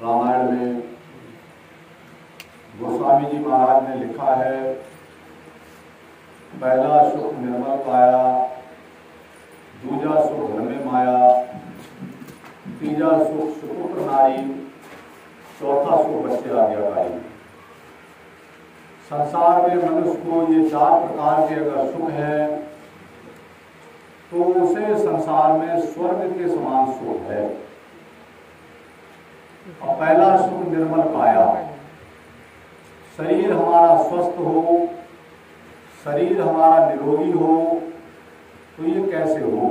रामायण में गोस्वामी जी महाराज ने लिखा है, पहला सुख निर्मल पाया, दूजा सुख घर में माया, तीजा सुख सुपुत्र नारी, चौथा सुख बच्चे आज्ञाकारी। संसार में मनुष्य को ये 4 प्रकार के अगर सुख है तो उसे संसार में स्वर्ग के समान सुख है। और पहला सुख निर्मल पाया, शरीर हमारा स्वस्थ हो, शरीर हमारा निरोगी हो, तो ये कैसे हो?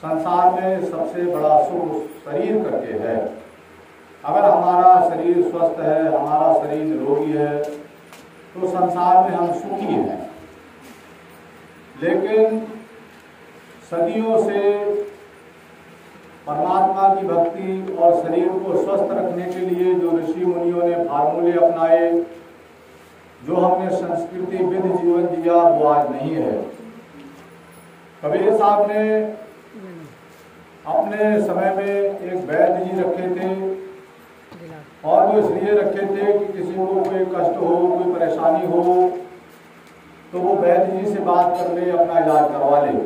संसार में सबसे बड़ा सुख शरीर करके है। अगर हमारा शरीर स्वस्थ है, हमारा शरीर निरोगी है, तो संसार में हम सुखी हैं। लेकिन सदियों से परमात्मा की भक्ति और शरीर को स्वस्थ रखने के लिए जो ऋषि मुनियों ने फार्मूले अपनाए, जो हमने संस्कृति विधि जीवन जिया, वो आज नहीं है। कबीर साहब ने अपने समय में एक वैद्य जी रखे थे, और वो इसलिए रखे थे कि किसी को कोई कष्ट हो, कोई परेशानी हो, तो वो वैद्य जी से बात कर ले, अपना इलाज करवा ले।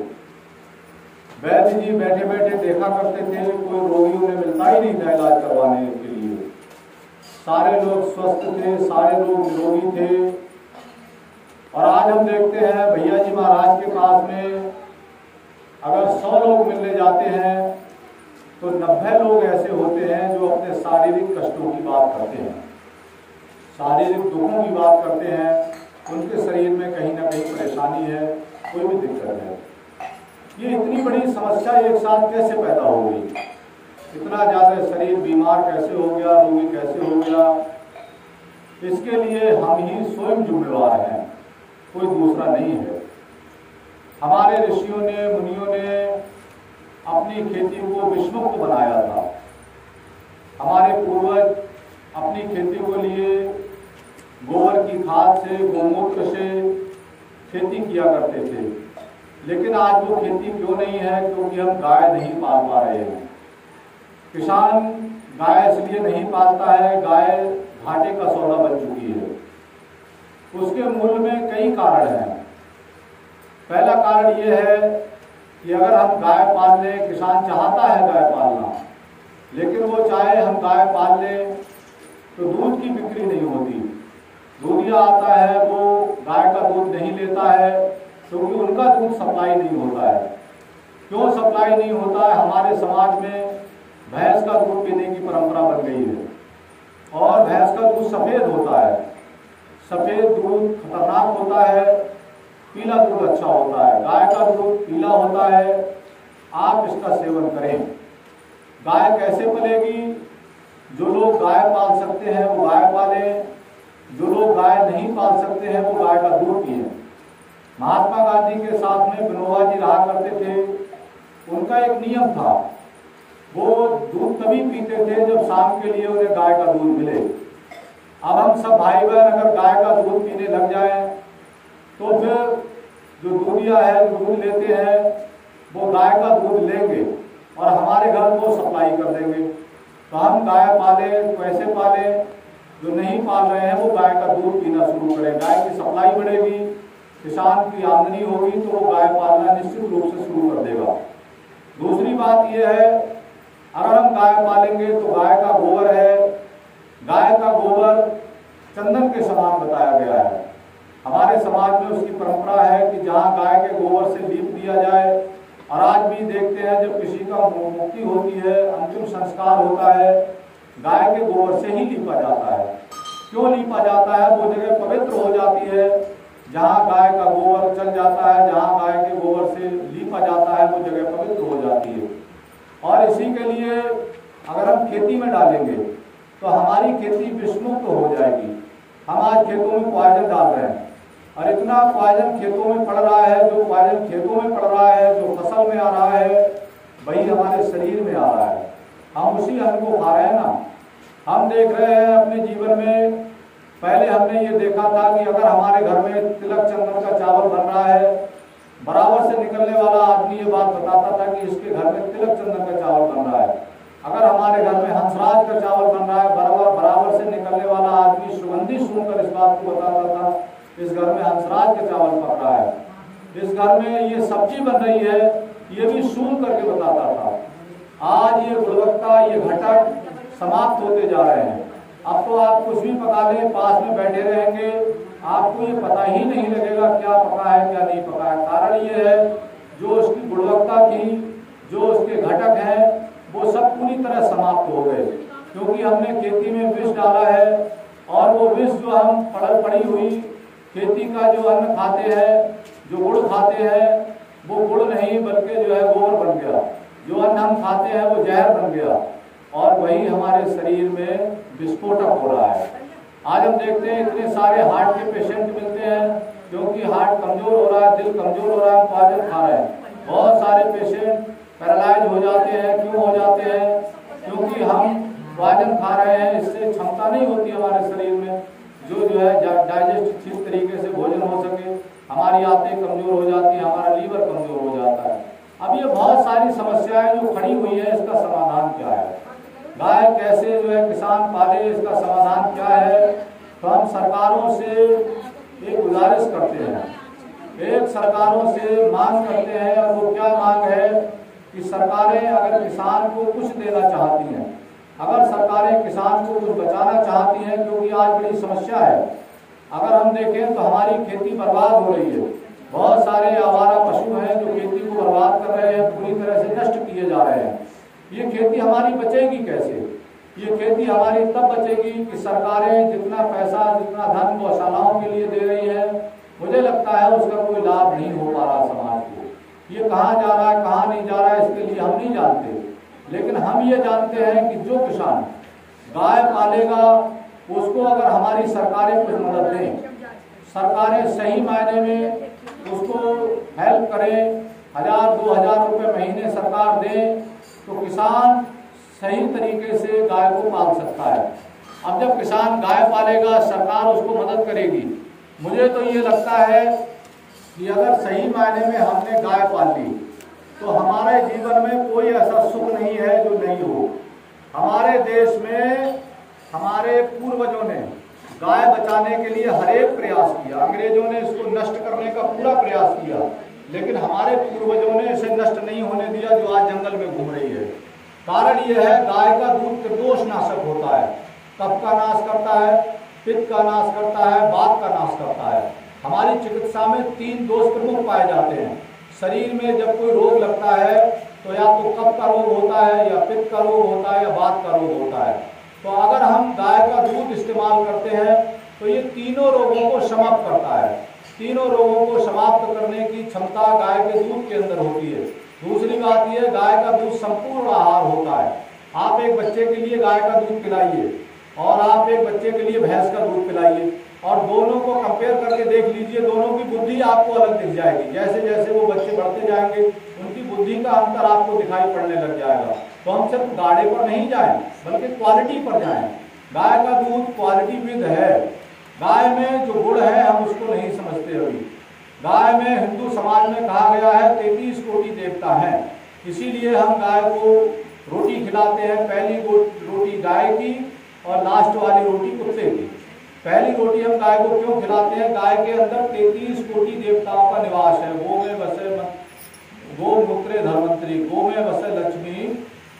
वैद्य जी बैठे बैठे देखा करते थे, कोई रोगी उन्हें मिलता ही नहीं था इलाज करवाने के लिए। सारे लोग स्वस्थ थे, सारे लोग निरोगी थे। और आज हम देखते हैं भैया जी महाराज के पास में अगर 100 लोग मिलने जाते हैं तो 90 लोग ऐसे होते हैं जो अपने शारीरिक कष्टों की बात करते हैं, शारीरिक दुखों की बात करते हैं। उनके शरीर में कहीं ना कहीं परेशानी है, कोई भी दिक्कत है। ये इतनी बड़ी समस्या एक साथ कैसे पैदा हो गई? इतना ज्यादा शरीर बीमार कैसे हो गया, रोगी कैसे हो गया? इसके लिए हम ही स्वयं जिम्मेवार हैं, कोई दूसरा नहीं है। हमारे ऋषियों ने, मुनियों ने अपनी खेती को विषमुक्त बनाया था। हमारे पूर्वज अपनी खेती को लिए गोबर की खाद से, गोमूत्र से खेती किया करते थे। लेकिन आज वो खेती क्यों नहीं है? क्योंकि हम गाय नहीं पाल पा रहे हैं। किसान गाय इसलिए नहीं पालता है, गाय घाटे का सौदा बन चुकी है। उसके मूल में कई कारण हैं। पहला कारण ये है कि अगर हम गाय पाल लें, किसान चाहता है गाय पालना, लेकिन वो चाहे हम गाय पाल लें तो दूध की बिक्री नहीं होती। दूधिया आता है, वो गाय का दूध नहीं लेता है क्योंकि उनका दूध सप्लाई नहीं होता है। क्यों सप्लाई नहीं होता है? हमारे समाज में भैंस का दूध पीने की परंपरा बन गई है, और भैंस का दूध सफेद होता है। सफेद दूध खतरनाक होता है, पीला दूध अच्छा होता है। गाय का दूध पीला होता है, आप इसका सेवन करें। गाय कैसे पलेगी? जो लोग गाय पाल सकते हैं वो गाय पालें, जो लोग गाय नहीं पाल सकते हैं वो गाय का दूध पिए। महात्मा गांधी के साथ में विनोबा जी रहा करते थे। उनका एक नियम था, वो दूध तभी पीते थे जब शाम के लिए उन्हें गाय का दूध मिले। अब हम सब भाई बहन अगर गाय का दूध पीने लग जाएं तो फिर जो दूधिया है, जो दूध लेते हैं, वो गाय का दूध लेंगे और हमारे घर को सप्लाई कर देंगे। तो हम गाय पालें, कैसे पालें? जो नहीं पाल रहे हैं वो गाय का दूध पीना शुरू करें। गाय की सप्लाई बढ़ेगी, किसान की आमदनी होगी, तो वो गाय पालना निश्चित रूप से शुरू कर देगा। दूसरी बात यह है, अगर हम गाय पालेंगे तो गाय का गोबर है, गाय का गोबर चंदन के समान बताया गया है। हमारे समाज में उसकी परंपरा है कि जहाँ गाय के गोबर से लीप दिया जाए, और आज भी देखते हैं जब किसी का मुक्ति होती है, अंतिम संस्कार होता है, गाय के गोबर से ही लीपा जाता है। क्यों लीपा जाता है? वो जगह पवित्र हो जाती है जहाँ गाय का गोबर चल जाता है, जहाँ गाय के गोबर से लीपा जाता है, वो जगह पवित्र हो जाती है। और इसी के लिए अगर हम खेती में डालेंगे तो हमारी खेती विषमुक्त हो जाएगी। हम आज खेतों में पॉइजन डाल रहे हैं, और इतना पॉइजन खेतों में पड़ रहा है, जो पॉइजन खेतों में पड़ रहा है, जो फसल में आ रहा है, वही हमारे शरीर में आ रहा है। हम उसी अन्न को खा रहे हैं ना। हम देख रहे हैं अपने जीवन में, पहले हमने ये देखा था कि अगर हमारे घर में तिलक चंदन का चावल बन रहा है, बराबर से निकलने वाला आदमी ये बात बताता था कि इसके घर में तिलक चंदन का चावल बन रहा है। अगर हमारे घर में हंसराज का चावल बन रहा है, बराबर से निकलने वाला आदमी सुगंधी सुनकर इस बात को बताता था इस घर में हंसराज का चावल पक रहा है, इस घर में ये सब्जी बन रही है, ये भी सून करके बताता था। आज ये गुणवत्ता, ये घटक समाप्त होते जा रहे हैं। अब तो आप कुछ भी पका लें, पास में बैठे रहेंगे, आपको ये पता ही नहीं लगेगा क्या पका है क्या नहीं पका है। कारण ये है जो उसकी गुणवत्ता थी, जो उसके घटक हैं, वो सब पूरी तरह समाप्त हो गए, क्योंकि हमने खेती में विष डाला है। और वो विष जो हम पड़ी हुई खेती का जो अन्न खाते हैं, जो गुड़ खाते हैं, वो गुड़ नहीं बल्कि जो है गोबर बन गया। जो अन्न हम खाते हैं वो जहर बन गया और वही हमारे शरीर में विस्फोटक हो रहा है। आज हम देखते हैं इतने सारे हार्ट के पेशेंट मिलते हैं, क्योंकि हार्ट कमजोर हो रहा है, दिल कमजोर हो रहा है, पाचन खा रहे हैं। बहुत सारे पेशेंट पैरालाइज हो जाते हैं। क्यों हो जाते हैं? क्योंकि हम पाचन खा रहे हैं, इससे क्षमता नहीं होती हमारे शरीर में जो है डाइजेस्ट ठीक तरीके से भोजन हो सके। हमारी आंतें कमजोर हो जाती है, हमारा लीवर कमजोर हो जाता है। अब ये बहुत सारी समस्याएं जो खड़ी हुई है, इसका समाधान क्या है? गाय कैसे जो है किसान पाले, इसका समाधान क्या है? तो हम सरकारों से एक गुजारिश करते हैं, एक सरकारों से मांग करते हैं। और वो क्या मांग है कि सरकारें अगर किसान को कुछ देना चाहती हैं, अगर सरकारें किसान को कुछ बचाना चाहती हैं, क्योंकि आज बड़ी समस्या है। अगर हम देखें तो हमारी खेती बर्बाद हो रही है। बहुत सारे आवारा पशु हैं जो खेती को बर्बाद कर रहे हैं, पूरी तरह से नष्ट किए जा रहे हैं। ये खेती हमारी बचेगी कैसे? ये खेती हमारी तब बचेगी कि सरकारें जितना पैसा, जितना धन गौशालाओं के लिए दे रही है, मुझे लगता है उसका कोई लाभ नहीं हो पा रहा समाज को। ये कहाँ जा रहा है, कहाँ नहीं जा रहा है, इसके लिए हम नहीं जानते। लेकिन हम ये जानते हैं कि जो किसान गाय पालेगा, उसको अगर हमारी सरकारें कुछ मदद दें, सरकारें सही मायने में उसको हेल्प करें, 1000-2000 रुपये महीने सरकार दें, तो किसान सही तरीके से गाय को पाल सकता है। अब जब किसान गाय पालेगा, सरकार उसको मदद करेगी। मुझे तो ये लगता है कि अगर सही मायने में हमने गाय पाल ली तो हमारे जीवन में कोई ऐसा सुख नहीं है जो नहीं हो। हमारे देश में हमारे पूर्वजों ने गाय बचाने के लिए हर एक प्रयास किया। अंग्रेजों ने इसको नष्ट करने का पूरा प्रयास किया, लेकिन हमारे पूर्वजों ने इसे नष्ट नहीं होने दिया, जो आज जंगल में घूम रही है। कारण यह है, गाय का दूध त्रिदोष नाशक होता है। कफ का नाश करता है, पित्त का नाश करता है, वात का नाश करता है। हमारी चिकित्सा में 3 दोष प्रमुख पाए जाते हैं। शरीर में जब कोई रोग लगता है तो या तो कफ का रोग होता है, या पित्त का रोग होता है, या वात का रोग होता है। तो अगर हम गाय का दूध इस्तेमाल करते हैं तो ये तीनों रोगों को समाप्त करता है। तीनों रोगों को समाप्त करने की क्षमता गाय के दूध के अंदर होती है। दूसरी बात यह, गाय का दूध संपूर्ण आहार होता है। आप एक बच्चे के लिए गाय का दूध पिलाइए और आप एक बच्चे के लिए भैंस का दूध पिलाइए, और दोनों को कंपेयर करके देख लीजिए, दोनों की बुद्धि आपको अलग दिख जाएगी। जैसे जैसे वो बच्चे बढ़ते जाएंगे, उनकी बुद्धि का अंतर आपको दिखाई पड़ने लग जाएगा। तो हम सिर्फ गाढ़े पर नहीं जाएं, बल्कि क्वालिटी पर जाएं। गाय का दूध क्वालिटी विद है। गाय में जो गुण है हम उसको नहीं समझते अभी। गाय में हिंदू समाज में कहा गया है 33 कोटि देवता हैं, इसीलिए हम गाय को रोटी खिलाते हैं। पहली रोटी गाय की और लास्ट वाली रोटी कुत्ते की। पहली रोटी हम गाय को क्यों खिलाते हैं? गाय के अंदर 33 कोटि देवताओं का निवास है। गो में बसे गोमूत्रे धर्मंत्री, गो में बसे लक्ष्मी,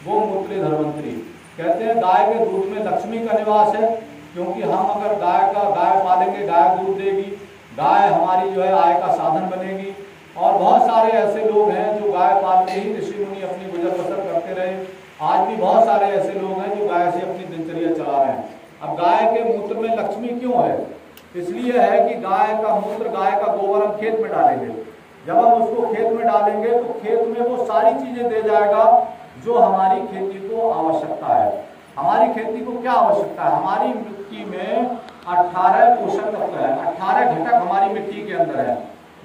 गोमूत्रे धर्मंत्री। कहते हैं गाय के दूध में लक्ष्मी का निवास है, क्योंकि हम अगर गाय पालेंगे, गाय दूध देगी, गाय हमारी जो है आय का साधन बनेगी। और बहुत सारे ऐसे लोग हैं जो गाय पाल के ही ऋषि मुनि अपनी गुजर बसर करते रहे। आज भी बहुत सारे ऐसे लोग हैं जो गाय से अपनी दिनचर्या चला रहे हैं। अब गाय के मूत्र में लक्ष्मी क्यों है? इसलिए है कि गाय का मूत्र, गाय का गोबर हम खेत में डालेंगे। जब हम उसको खेत में डालेंगे तो खेत में वो सारी चीजें दे जाएगा जो हमारी खेती को आवश्यकता है। हमारी खेती को क्या आवश्यकता है? हमारी मिट्टी में 18 पोषक तत्व है, 18 घटक हमारी मिट्टी के अंदर है।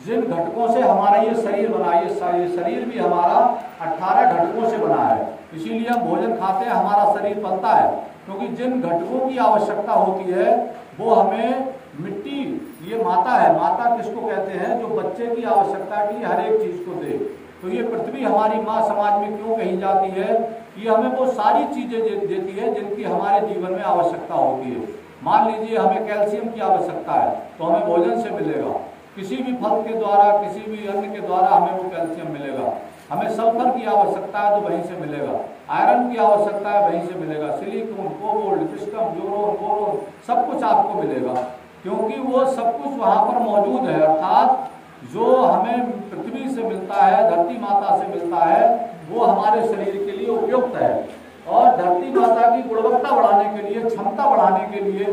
जिन घटकों से हमारा ये शरीर बना है, ये शरीर भी हमारा 18 घटकों से बना है। इसीलिए हम भोजन खाते हैं, हमारा शरीर पलता है, क्योंकि जिन घटकों की आवश्यकता होती है वो हमें मिट्टी, ये माता है। माता किसको कहते हैं? जो बच्चे की आवश्यकता की हर एक चीज को दे। तो ये पृथ्वी हमारी माँ समाज में क्यों कही जाती है कि हमें वो सारी चीजें देती है जिनकी हमारे जीवन में आवश्यकता होती है। मान लीजिए हमें कैल्शियम की आवश्यकता है तो हमें भोजन से मिलेगा, किसी भी फल के द्वारा, किसी भी अन्न के द्वारा हमें वो कैल्शियम मिलेगा। हमें सल्फर की आवश्यकता है तो वहीं से मिलेगा, आयरन की आवश्यकता है वहीं से मिलेगा, सिलिकॉन, कोबाल्ट, पिस्टम, यूरोन, बोरोन सब कुछ आपको मिलेगा, क्योंकि वो सब कुछ वहाँ पर मौजूद है। अर्थात जो हमें पृथ्वी से मिलता है, धरती माता से मिलता है, वो हमारे शरीर के लिए उपयुक्त है। और धरती माता की गुणवत्ता बढ़ाने के लिए, क्षमता बढ़ाने के लिए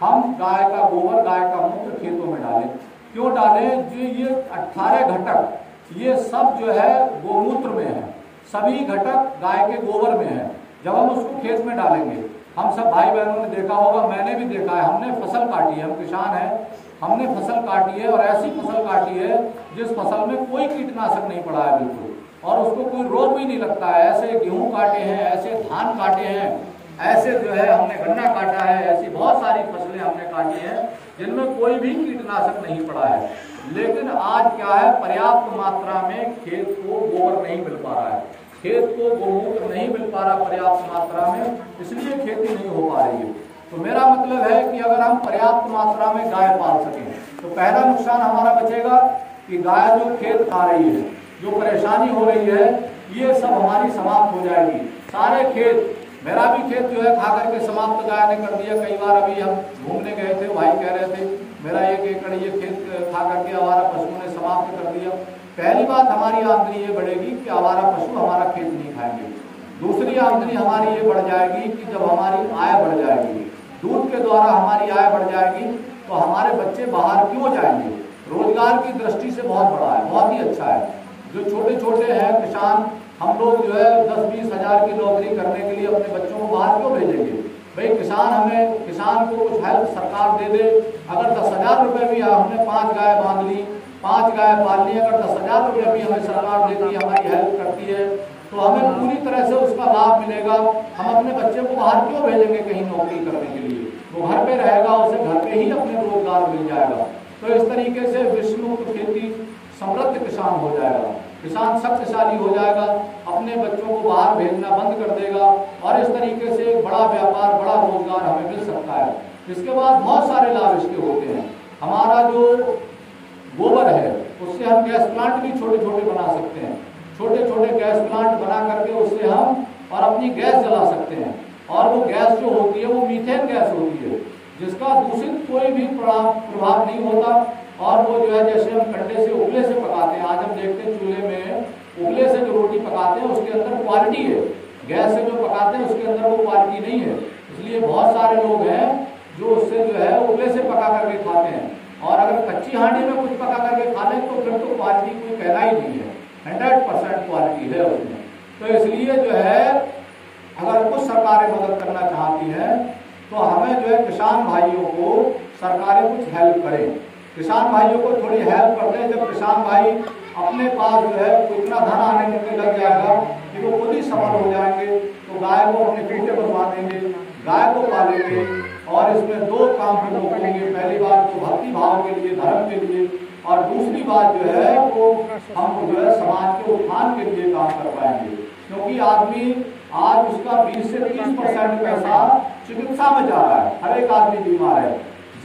हम गाय का गोबर, गाय का मूत्र खेतों में डालें। क्यों डालें? जो ये 18 घटक ये सब जो है गोमूत्र में है, सभी घटक गाय के गोबर में है। जब हम उसको खेत में डालेंगे, हम सब भाई बहनों ने देखा होगा, मैंने भी देखा है, हमने फसल काटी है, हम किसान हैं, हमने फसल काटी है और ऐसी फसल काटी है जिस फसल में कोई कीटनाशक नहीं पड़ा है बिल्कुल, और उसको कोई रोग भी नहीं लगता है। ऐसे गेहूं काटे हैं, ऐसे धान काटे हैं, ऐसे जो है हमने गन्ना काटा है, ऐसी बहुत सारी फसलें हमने काटी हैं जिनमें कोई भी कीटनाशक नहीं पड़ा है। लेकिन आज क्या है, पर्याप्त मात्रा में खेत को गोबर नहीं मिल पा रहा है, खेत को गोमूत्र नहीं मिल पा रहा पर्याप्त मात्रा में, इसलिए खेती नहीं हो पा रही है। तो मेरा मतलब है कि अगर हम पर्याप्त मात्रा में गाय पाल सकें तो पहला नुकसान हमारा बचेगा कि गाय जो खेत खा रही है, जो परेशानी हो रही है, ये सब हमारी समाप्त हो जाएगी। सारे खेत, मेरा भी खेत जो है खा करके समाप्त गाय ने कर दिया। कई बार अभी हम घूमने गए थे, भाई कह रहे थे मेरा 1 एकड़ ये खेत खा करके आवारा पशुओं ने समाप्त कर दिया। पहली बात हमारी आमदनी ये बढ़ेगी कि आवारा पशु हमारा खेत नहीं खाएंगे। दूसरी आमदनी हमारी ये बढ़ जाएगी कि जब हमारी आय बढ़ जाएगी, दूध के द्वारा हमारी आय बढ़ जाएगी, तो हमारे बच्चे बाहर क्यों जाएंगे? रोजगार की दृष्टि से बहुत बड़ा है, बहुत ही अच्छा है। जो छोटे छोटे हैं किसान, हम लोग जो है 10-20 हज़ार की नौकरी करने के लिए अपने बच्चों को बाहर क्यों भेजेंगे? भाई किसान को कुछ हेल्प सरकार दे दे। अगर 10,000 रुपये भी हमने 5 गाय बांध ली, 5 गाय पाल ली, अगर 10,000 रुपये भी हमें सरकार देती है, हमारी हेल्प करती है, तो हमें पूरी तरह से उसका लाभ मिलेगा। हम अपने बच्चे को बाहर क्यों भेजेंगे कहीं नौकरी करने के लिए? वो घर पे रहेगा, उसे घर पे ही अपने रोजगार मिल जाएगा। तो इस तरीके से विश्वमुक्त खेती, समृद्ध किसान हो जाएगा, किसान शक्तिशाली हो जाएगा, अपने बच्चों को बाहर भेजना बंद कर देगा, और इस तरीके से एक बड़ा व्यापार, बड़ा रोजगार हमें मिल सकता है। इसके बाद बहुत सारे लाभ इसके होते हैं। हमारा जो गोबर है उससे हम गैस प्लांट भी छोटे छोटे बना सकते हैं, छोटे छोटे गैस प्लांट बना करके उससे हम और अपनी गैस जला सकते हैं। और वो गैस जो होती है वो मीथेन गैस होती है, जिसका दूषित कोई भी प्रभाव नहीं होता। और वो जो है जैसे हम कंडे से उपले से पकाते हैं, आज हम देखते हैं चूल्हे में उपले से जो रोटी पकाते हैं उसके अंदर क्वालिटी है, गैस से जो पकाते हैं उसके अंदर वो क्वालिटी नहीं है। इसलिए बहुत सारे लोग हैं जो उससे जो है उपले से पका करके खाते हैं, और अगर कच्ची हांडी में कुछ पका करके खा लें तो फिर तो क्वालिटी कोई कहना ही नहीं है, 100% क्वालिटी है उसमें। तो इसलिए जो है अगर कुछ सरकारें मदद करना चाहती हैं तो हमें जो है किसान भाइयों को सरकारें कुछ हेल्प करें, किसान भाइयों को थोड़ी हेल्प कर दें। जब किसान भाई अपने पास जो है इतना धन आने में लग जाएगा कि वो खुद ही सफल हो जाएंगे, तो गाय को अपने पीठे पर बांधेंगे, गाय को पालेंगे, और इसमें 2 काम हम लोग करेंगे। पहली बात तो भक्ति भाव के लिए, धर्म के लिए, और दूसरी बात जो है वो हम जो है समाज के उत्थान के लिए काम कर पाएंगे। क्योंकि आदमी आज उसका 20 से 30% पैसा चिकित्सा में जा रहा है, हर एक आदमी बीमार है।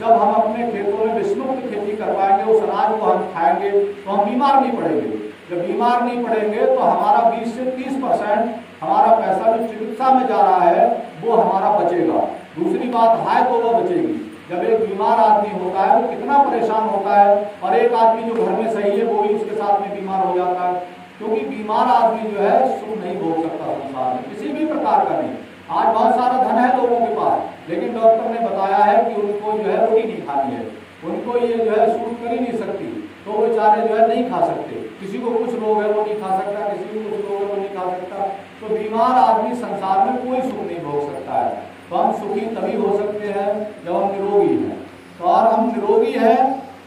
जब हम अपने खेतों में विषमुक्त खेती कर पाएंगे, उस अनाज को हम खाएंगे तो हम बीमार नहीं पड़ेंगे। जब बीमार नहीं पड़ेंगे तो हमारा 20 से 30% हमारा पैसा जो चिकित्सा में जा रहा है वो हमारा बचेगा। दूसरी बात है तो वो बचेगी। जब एक बीमार आदमी होता है वो कितना परेशान होता है, और एक आदमी जो घर में सही है वो भी उसके साथ में बीमार हो जाता है, क्योंकि बीमार आदमी जो है सुख नहीं भोग सकता संसार में किसी भी प्रकार का नहीं। आज बहुत सारा धन है लोगों के पास, लेकिन डॉक्टर ने बताया है कि उनको जो है रोटी नहीं खानी है, उनको ये जो है सूट कर ही नहीं सकती, तो वो बेचारे जो है नहीं खा सकते। किसी को कुछ रोग है वो नहीं खा सकता, किसी को कुछ रोग है वो नहीं खा सकता। तो बीमार आदमी संसार में कोई सुख नहीं भोग सकता है। तो हम सुखी तभी हो सकते हैं जब हम निरोगी हैं। तो और हम निरोगी हैं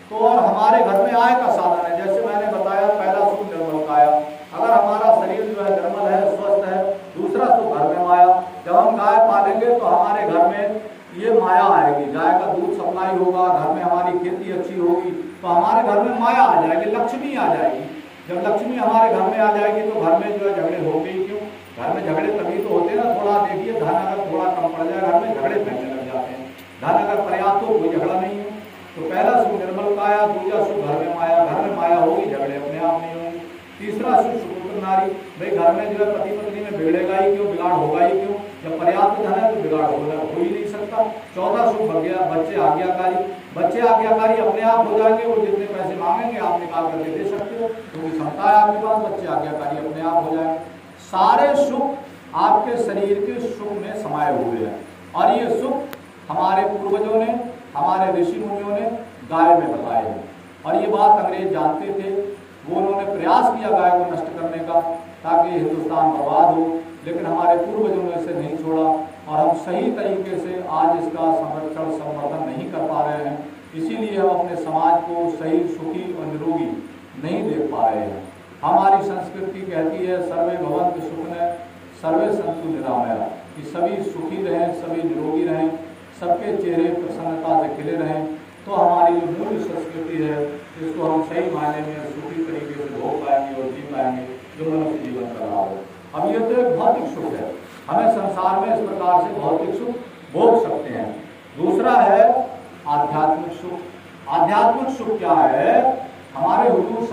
तो और हमारे घर में आय का साधन है। जैसे मैंने बताया, पहला सुख निर्मल काया, अगर हमारा शरीर जो है निर्मल है, स्वस्थ है, दूसरा सुख घर में माया। जब हम गाय पालेंगे तो हमारे घर में ये माया आएगी, गाय का दूध सप्लाई होगा, घर में हमारी खेती अच्छी होगी, तो हमारे घर में माया आ जाएगी, लक्ष्मी आ जाएगी। जब लक्ष्मी हमारे घर में आ जाएगी तो घर में जो है झगड़े होंगे ही क्यों? घर में झगड़े तभी तो होते हैं ना। थोड़ा देखिए, धन अगर थोड़ा कम पड़ जाए घर में झगड़े फैलने लग जाते हैं। धन अगर पर्याप्त हो कोई झगड़ा नहीं है। तो पहला सुख निर्मल काया, दूसरा सुख घर में माया। घर में माया होगी झगड़े अपने आप नहीं होंगे। तीसरा सुख सुपुत्र नारी, भाई घर में जो है पति पत्नी में बिगड़ेगा ही क्यों, बिगाड़ होगा ही क्यों? जब पर्याप्त धन है तो बिगाड़ हो ही नहीं सकता। चौथा सुख बच्चे आज्ञाकारी, बच्चे आज्ञाकारी अपने आप हो जाएंगे। वो जितने पैसे मांगेंगे आप निकाल करके दे सकते हो, क्योंकि क्षमता है आपके पास। बच्चे आज्ञाकारी अपने आप हो जाएंगे। सारे सुख आपके शरीर के सुख में समाये हुए हैं, और ये सुख हमारे पूर्वजों ने, हमारे ऋषि मुनियों ने गाय में बताए हैं। और ये बात अंग्रेज जानते थे, वो उन्होंने प्रयास किया गाय को नष्ट करने का, ताकि हिंदुस्तान बर्बाद हो। लेकिन हमारे पूर्वजों ने इसे नहीं छोड़ा, और हम सही तरीके से आज इसका संरक्षण संवर्धन नहीं कर पा रहे हैं। इसीलिए हम अपने समाज को सही, सुखी और निरोगी नहीं देख पा रहे हैं। हमारी संस्कृति कहती है सर्वे भवन्तु सुखिनः सर्वे सन्तु निरामया, कि सभी सुखी रहें, सभी निरोगी रहें, सबके चेहरे प्रसन्नता से खिले रहें। तो हमारी जो मूल संस्कृति है इसको हम सही मायने में सुखी तरीके से भोग पाएंगे और जी पाएंगे, जो मनुष्य जीवन का लाभ है। अब ये तो एक भौतिक सुख है, हमें संसार में इस प्रकार से भौतिक सुख भोग सकते हैं। दूसरा है आध्यात्मिक सुख। आध्यात्मिक सुख क्या है? हमारे हुजूर